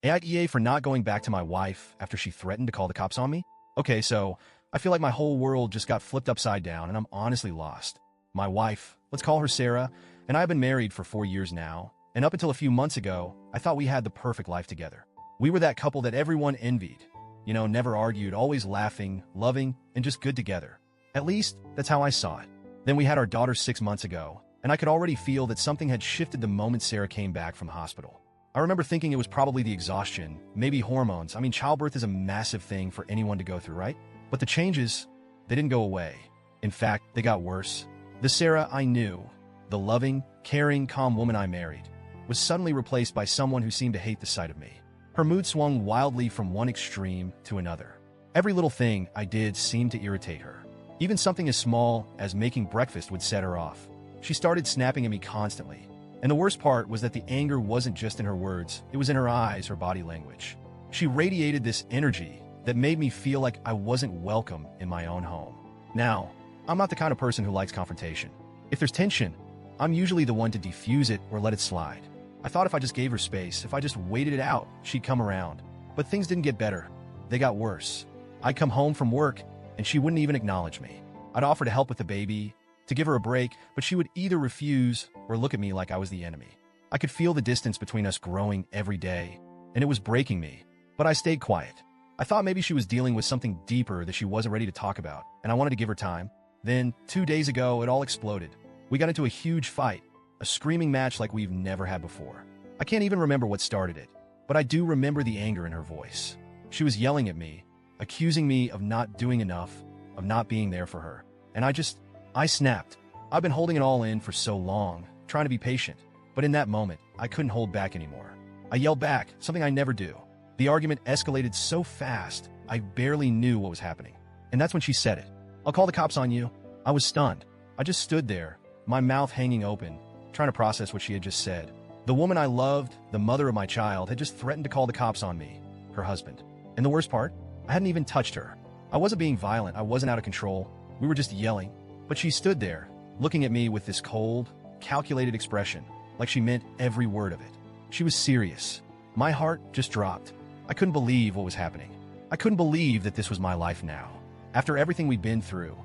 AITA for not going back to my wife after she threatened to call the cops on me? Okay, so I feel like my whole world just got flipped upside down and I'm honestly lost. My wife, let's call her Sarah, and I have been married for 4 years now, and up until a few months ago, I thought we had the perfect life together. We were that couple that everyone envied. You know, never argued, always laughing, loving, and just good together. At least, that's how I saw it. Then we had our daughter 6 months ago, and I could already feel that something had shifted the moment Sarah came back from the hospital. I remember thinking it was probably the exhaustion, maybe hormones. I mean, childbirth is a massive thing for anyone to go through, right? But the changes, they didn't go away. In fact, they got worse. The Sarah I knew, the loving, caring, calm woman I married, was suddenly replaced by someone who seemed to hate the sight of me. Her mood swung wildly from one extreme to another. Every little thing I did seemed to irritate her. Even something as small as making breakfast would set her off. She started snapping at me constantly. And the worst part was that the anger wasn't just in her words, it was in her eyes, her body language. She radiated this energy that made me feel like I wasn't welcome in my own home. Now, I'm not the kind of person who likes confrontation. If there's tension, I'm usually the one to defuse it or let it slide. I thought if I just gave her space, if I just waited it out, she'd come around. But things didn't get better. They got worse. I'd come home from work, and she wouldn't even acknowledge me. I'd offer to help with the baby, to give her a break, but she would either refuse or look at me like I was the enemy. I could feel the distance between us growing every day, and it was breaking me. But I stayed quiet. I thought maybe she was dealing with something deeper that she wasn't ready to talk about, and I wanted to give her time. Then, 2 days ago, it all exploded. We got into a huge fight, a screaming match like we've never had before. I can't even remember what started it, but I do remember the anger in her voice. She was yelling at me, accusing me of not doing enough, of not being there for her. And I snapped. I've been holding it all in for so long, trying to be patient. But in that moment, I couldn't hold back anymore. I yelled back, something I never do. The argument escalated so fast, I barely knew what was happening. And that's when she said it. "I'll call the cops on you." I was stunned. I just stood there, my mouth hanging open, trying to process what she had just said. The woman I loved, the mother of my child, had just threatened to call the cops on me, her husband. And the worst part, I hadn't even touched her. I wasn't being violent, I wasn't out of control. We were just yelling. But she stood there, looking at me with this cold, calculated expression, like she meant every word of it. She was serious. My heart just dropped. I couldn't believe what was happening. I couldn't believe that this was my life now. After everything we'd been through,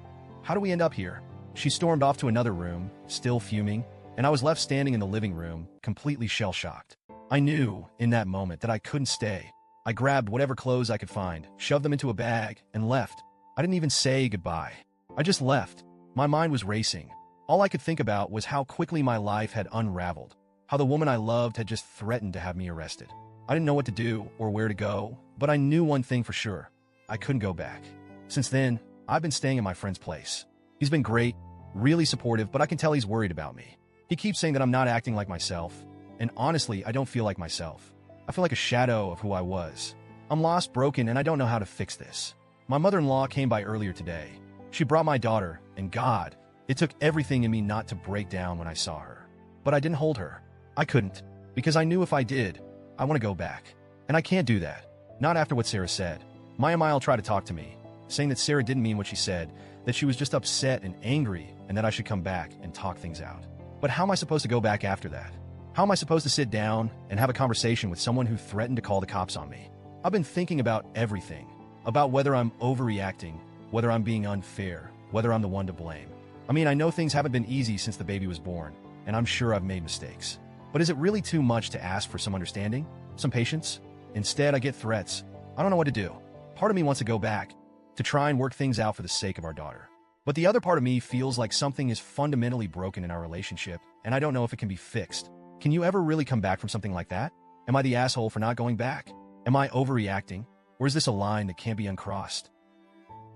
how do we end up here? She stormed off to another room, still fuming, and I was left standing in the living room, completely shell-shocked. I knew, in that moment, that I couldn't stay. I grabbed whatever clothes I could find, shoved them into a bag, and left. I didn't even say goodbye. I just left. My mind was racing. All I could think about was how quickly my life had unraveled, how the woman I loved had just threatened to have me arrested. I didn't know what to do or where to go, but I knew one thing for sure. I couldn't go back. Since then, I've been staying at my friend's place. He's been great, really supportive, but I can tell he's worried about me. He keeps saying that I'm not acting like myself, and honestly, I don't feel like myself. I feel like a shadow of who I was. I'm lost, broken, and I don't know how to fix this. My mother-in-law came by earlier today. She brought my daughter, and God, it took everything in me not to break down when I saw her. But I didn't hold her. I couldn't, because I knew if I did, I want to go back. And I can't do that. Not after what Sarah said. Maya Mile tried to talk to me, saying that Sarah didn't mean what she said, that she was just upset and angry, and that I should come back and talk things out. But how am I supposed to go back after that? How am I supposed to sit down and have a conversation with someone who threatened to call the cops on me? I've been thinking about everything, about whether I'm overreacting, whether I'm being unfair, whether I'm the one to blame. I mean, I know things haven't been easy since the baby was born, and I'm sure I've made mistakes. But is it really too much to ask for some understanding, some patience? Instead, I get threats. I don't know what to do. Part of me wants to go back, to try and work things out for the sake of our daughter. But the other part of me feels like something is fundamentally broken in our relationship, and I don't know if it can be fixed. Can you ever really come back from something like that? Am I the asshole for not going back? Am I overreacting? Or is this a line that can't be uncrossed?